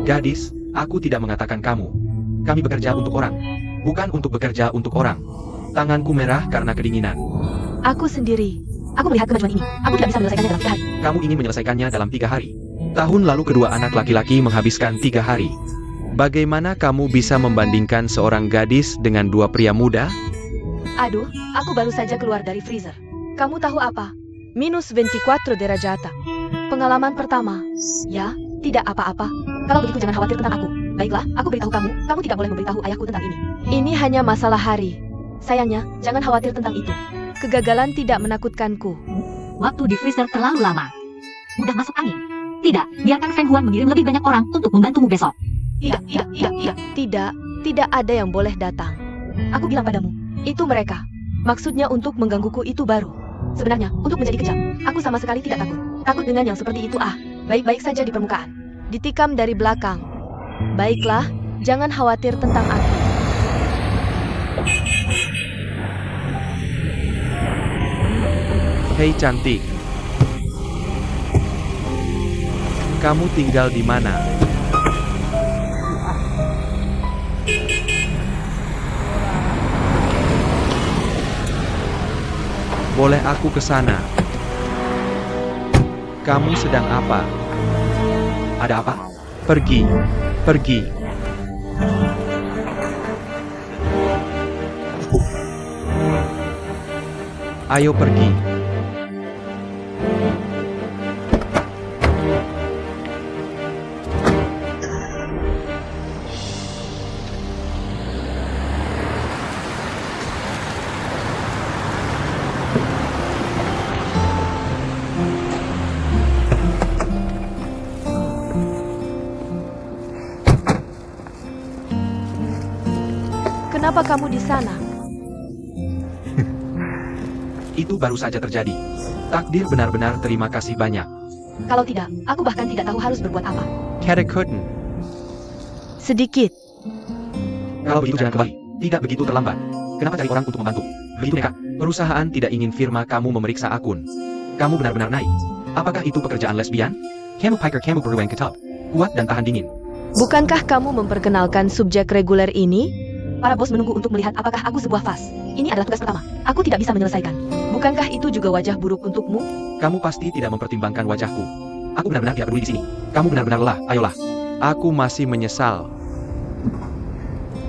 Gadis, aku tidak mengatakan kamu. Kami bekerja untuk orang. Bukan untuk bekerja untuk orang. Tanganku merah karena kedinginan.
Aku sendiri. Aku melihat kemajuan ini. Aku tidak bisa menyelesaikannya dalam 3 hari.
Kamu ingin menyelesaikannya dalam 3 hari. Tahun lalu kedua anak laki-laki menghabiskan 3 hari. Bagaimana kamu bisa membandingkan seorang gadis dengan 2 pria muda?
Aduh, aku baru saja keluar dari freezer. Kamu tahu apa? Minus 24 derajat. Pengalaman pertama. Ya, tidak apa-apa. Kalau begitu jangan khawatir tentang aku. Baiklah, aku beritahu kamu. Kamu tidak boleh memberitahu ayahku tentang ini. Ini hanya masalah hari. Sayangnya, jangan khawatir tentang itu. Kegagalan tidak menakutkanku.
Waktu di freezer terlalu lama. Mudah masuk angin. Tidak, biarkan Feng Huan mengirim lebih banyak orang untuk membantumu besok.
Tidak ada yang boleh datang. Aku bilang padamu, itu mereka. Maksudnya untuk menggangguku itu baru. Sebenarnya, untuk menjadi kejam, aku sama sekali tidak takut. Takut dengan yang seperti itu baik-baik saja di permukaan. Ditikam dari belakang. Baiklah, jangan khawatir tentang aku.
Hei cantik. Kamu tinggal di mana? Boleh aku ke sana? Kamu sedang apa? Ada apa? Pergi. Ayo pergi.
Kenapa kamu di sana?
Itu baru saja terjadi. Takdir benar-benar terima kasih banyak.
Kalau tidak, aku bahkan tidak tahu harus berbuat apa.
Kedekuten.
Sedikit.
Kalau begitu jangan kembali. Tidak begitu terlambat. Kenapa cari orang untuk membantu? Begitu nekat. Perusahaan tidak ingin firma kamu memeriksa akun. Kamu benar-benar naik. Apakah itu pekerjaan lesbian? Kamu pikir kamu beruang ketap, kuat dan tahan dingin.
Bukankah kamu memperkenalkan subjek reguler ini? Para bos menunggu untuk melihat apakah aku sebuah vas. Ini adalah tugas pertama. Aku tidak bisa menyelesaikan. Bukankah itu juga wajah buruk untukmu?
Kamu pasti tidak mempertimbangkan wajahku. Aku benar-benar tidak peduli di sini. Kamu benar-benar lelah. Ayolah. Aku masih menyesal.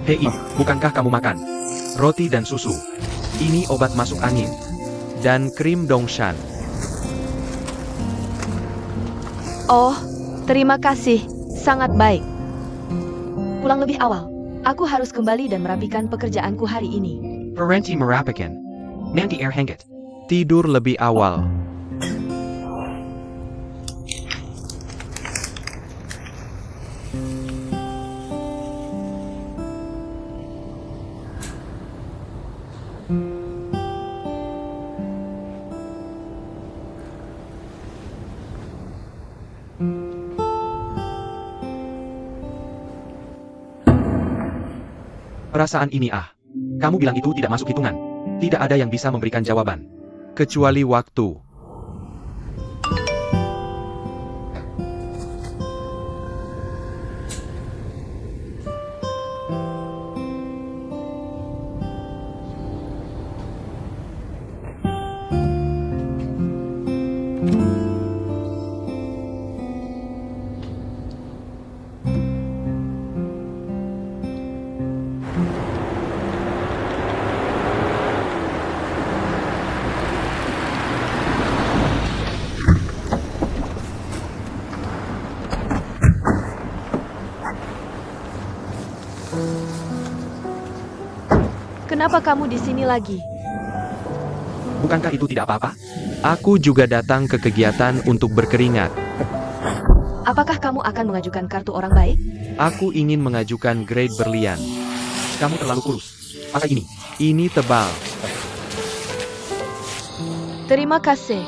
Hei, bukankah kamu makan roti dan susu? Ini obat masuk angin dan krim Dongshan.
Oh, terima kasih. Sangat baik. Pulang lebih awal. Aku harus kembali dan merapikan pekerjaanku hari ini.
Berhenti merapikan. Nanti air hangat. Tidur lebih awal. Perasaan ini kamu bilang itu tidak masuk hitungan. Tidak ada yang bisa memberikan jawaban. Kecuali waktu.
Kenapa kamu di sini lagi?
Bukankah itu tidak apa-apa? Aku juga datang ke kegiatan untuk berkeringat.
Apakah kamu akan mengajukan kartu orang baik?
Aku ingin mengajukan grade berlian. Kamu terlalu kurus. Pakai ini. Ini tebal.
Terima kasih.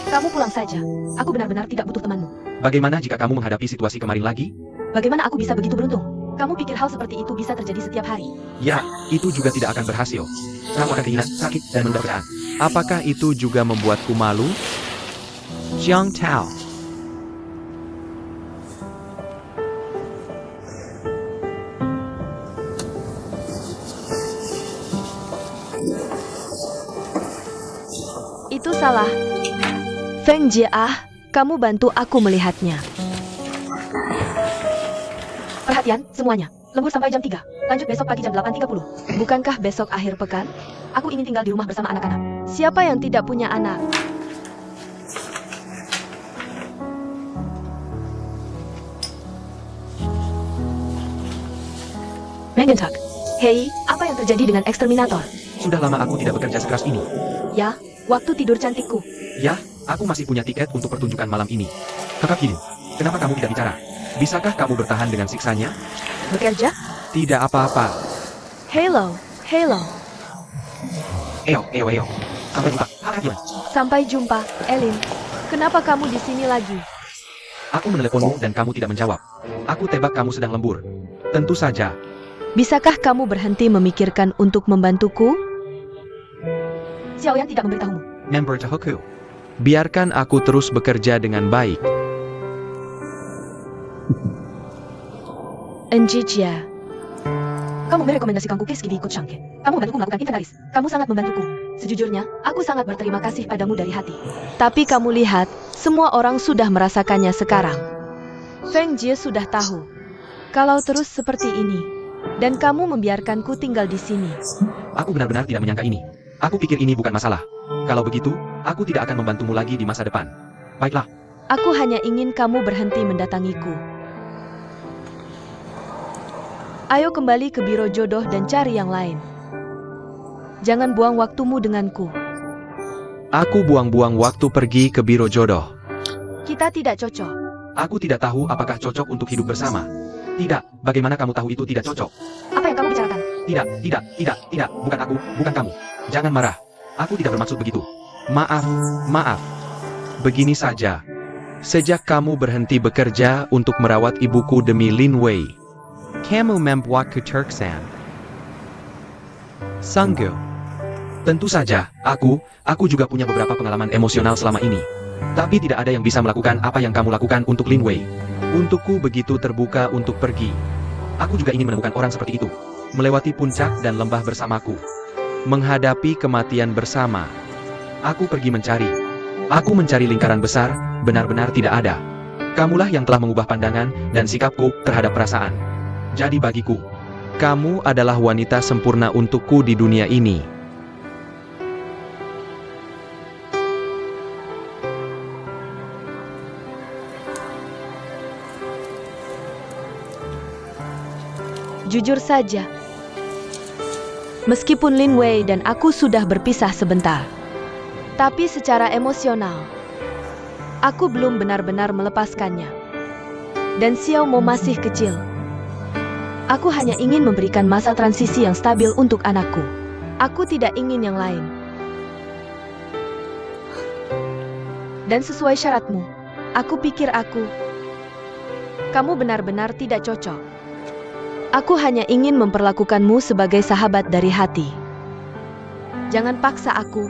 Kamu pulang saja. Aku benar-benar tidak butuh temanmu.
Bagaimana jika kamu menghadapi situasi kemarin lagi?
Bagaimana aku bisa begitu beruntung? Kamu pikir hal seperti itu bisa terjadi setiap hari?
Ya, itu juga tidak akan berhasil. Kamu akan keinginan, sakit, dan menunda pekerjaan. Apakah itu juga membuatku malu? Jiang Tao.
Itu salah. Feng Jie, kamu bantu aku melihatnya. Perhatian, semuanya. Lembur sampai jam 3. Lanjut besok pagi jam 8.30. Bukankah besok akhir pekan? Aku ingin tinggal di rumah bersama anak-anak. Siapa yang tidak punya anak? Mengentak. Hei, apa yang terjadi dengan eksterminator?
Sudah lama aku tidak bekerja sekeras ini.
Ya, waktu tidur cantikku.
Ya, aku masih punya tiket untuk pertunjukan malam ini. Kakak Hilin, kenapa kamu tidak bicara? Bisakah kamu bertahan dengan siksanya?
Bekerja?
Tidak apa-apa.
Hello, hello.
Eo. Sampai jumpa. Kakak Hilin.
Sampai jumpa, Elin. Kenapa kamu di sini lagi?
Aku meneleponmu dan kamu tidak menjawab. Aku tebak kamu sedang lembur. Tentu saja.
Bisakah kamu berhenti memikirkan untuk membantuku? Xiaoyan tidak memberitahumu.
Member Tahoku. Biarkan aku terus bekerja dengan baik.
Enjijia. Kamu merekomendasikan cookies Gibi ikut Shangke. Kamu membantuku melakukan inventaris. Kamu sangat membantuku. Sejujurnya, aku sangat berterima kasih padamu dari hati. Tapi kamu lihat, semua orang sudah merasakannya sekarang. Feng Jie sudah tahu. Kalau terus seperti ini, dan kamu membiarkanku tinggal di sini.
Aku benar-benar tidak menyangka ini. Aku pikir ini bukan masalah. Kalau begitu, aku tidak akan membantumu lagi di masa depan. Baiklah.
Aku hanya ingin kamu berhenti mendatangiku. Ayo kembali ke biro jodoh dan cari yang lain. Jangan buang waktumu denganku.
Aku buang-buang waktu pergi ke biro jodoh.
Kita tidak cocok.
Aku tidak tahu apakah cocok untuk hidup bersama. Tidak, bagaimana kamu tahu itu tidak cocok?
Apa yang kamu bicarakan?
Tidak, bukan aku, bukan kamu. Jangan marah. Aku tidak bermaksud begitu. Maaf. Begini saja. Sejak kamu berhenti bekerja untuk merawat ibuku demi Lin Wei, kamu membuat keterkesan. Sungguh. Tentu saja, aku juga punya beberapa pengalaman emosional selama ini. Tapi tidak ada yang bisa melakukan apa yang kamu lakukan untuk Lin Wei. Untukku begitu terbuka untuk pergi. Aku juga ingin menemukan orang seperti itu. Melewati puncak dan lembah bersamaku. Menghadapi kematian bersama. Aku pergi mencari. Aku mencari lingkaran besar, benar-benar tidak ada. Kamulah yang telah mengubah pandangan dan sikapku terhadap perasaan. Jadi bagiku, kamu adalah wanita sempurna untukku di dunia ini.
Jujur saja, meskipun Lin Wei dan aku sudah berpisah sebentar, tapi secara emosional, aku belum benar-benar melepaskannya. Dan Xiao Mo masih kecil. Aku hanya ingin memberikan masa transisi yang stabil untuk anakku. Aku tidak ingin yang lain. Dan sesuai syaratmu, aku pikir kamu benar-benar tidak cocok. Aku hanya ingin memperlakukanmu sebagai sahabat dari hati. Jangan paksa aku.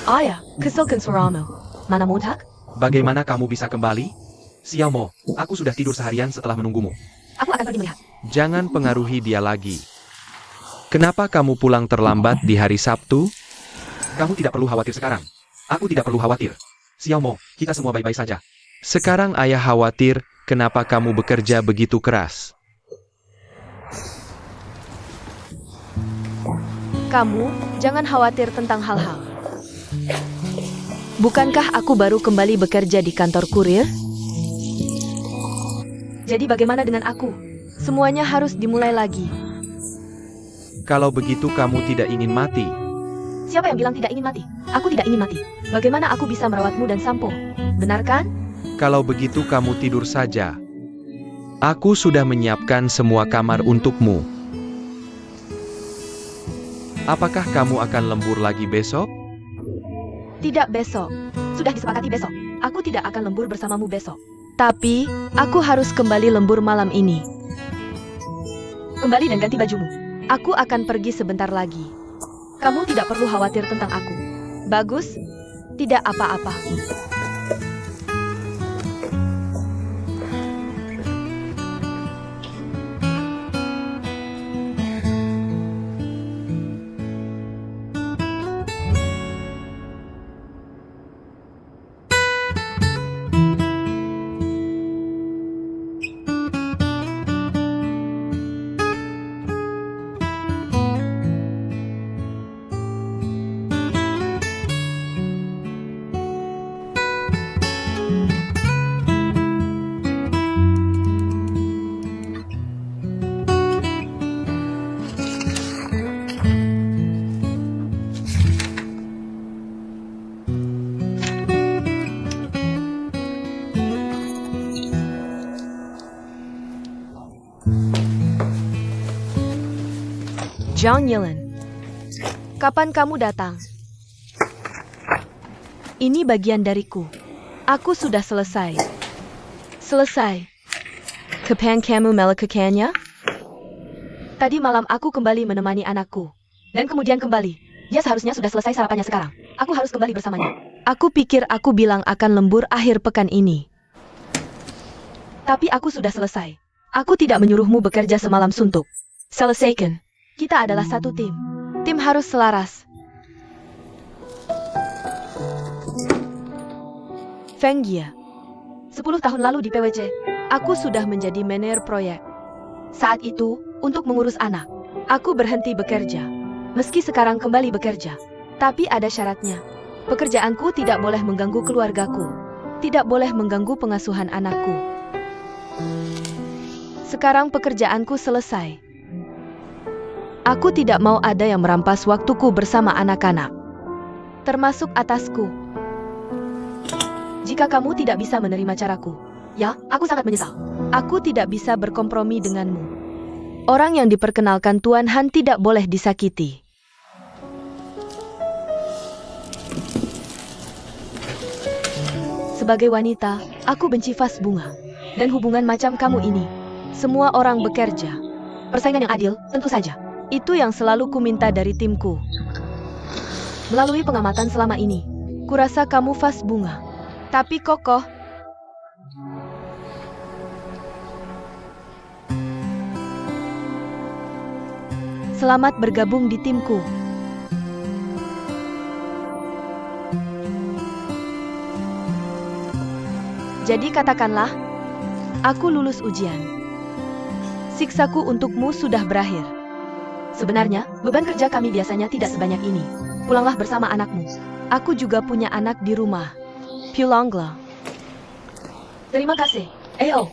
Ayah, kesilkan suaramu. Mana mudak?
Bagaimana kamu bisa kembali? Xiao Mo, aku sudah tidur seharian setelah menunggumu.
Aku akan pergi melihat.
Jangan pengaruhi dia lagi. Kenapa kamu pulang terlambat di hari Sabtu? Kamu tidak perlu khawatir sekarang. Aku tidak perlu khawatir. Xiao Mo, kita semua baik-baik saja. Sekarang ayah khawatir, kenapa kamu bekerja begitu keras?
Kamu, jangan khawatir tentang hal-hal. Bukankah aku baru kembali bekerja di kantor kurir? Jadi bagaimana dengan aku? Semuanya harus dimulai lagi.
Kalau begitu kamu tidak ingin mati.
Siapa yang bilang tidak ingin mati? Aku tidak ingin mati. Bagaimana aku bisa merawatmu dan Sampo? Benar kan?
Kalau begitu kamu tidur saja. Aku sudah menyiapkan semua kamar untukmu. Apakah kamu akan lembur lagi besok?
Tidak besok. Sudah disepakati besok. Aku tidak akan lembur bersamamu besok. Tapi, aku harus kembali lembur malam ini. Kembali dan ganti bajumu. Aku akan pergi sebentar lagi. Kamu tidak perlu khawatir tentang aku. Bagus? Tidak apa-apa. Zhang Yilan, kapan kamu datang? Ini bagian dariku. Aku sudah selesai. Kapan kamu melakukannya? Tadi malam aku kembali menemani anakku. Dan kemudian kembali. Dia seharusnya sudah selesai sarapannya sekarang. Aku harus kembali bersamanya. Aku pikir aku bilang akan lembur akhir pekan ini. Tapi aku sudah selesai. Aku tidak menyuruhmu bekerja semalam suntuk. Selesaikan. Kita adalah satu tim. Tim harus selaras. Feng Jia. 10 tahun lalu di PWC, aku sudah menjadi manajer proyek. Saat itu, untuk mengurus anak, aku berhenti bekerja. Meski sekarang kembali bekerja, tapi ada syaratnya. Pekerjaanku tidak boleh mengganggu keluargaku. Tidak boleh mengganggu pengasuhan anakku. Sekarang pekerjaanku selesai. Aku tidak mau ada yang merampas waktuku bersama anak-anak. termasuk atasku. Jika kamu tidak bisa menerima caraku, ya, aku sangat menyesal. Aku tidak bisa berkompromi denganmu. Orang yang diperkenalkan Tuan Han tidak boleh disakiti. Sebagai wanita, aku benci vas bunga. Dan hubungan macam kamu ini. Semua orang bekerja. Persaingan yang adil, tentu saja. Itu yang selalu kuminta dari timku. Melalui pengamatan selama ini, kurasa kamu vas bunga. Tapi kokoh. Selamat bergabung di timku. Jadi katakanlah, aku lulus ujian. Siksaku untukmu sudah berakhir. Sebenarnya, beban kerja kami biasanya tidak sebanyak ini. Pulanglah bersama anakmu. Aku juga punya anak di rumah. Pulanglah. Terima kasih. Ayo.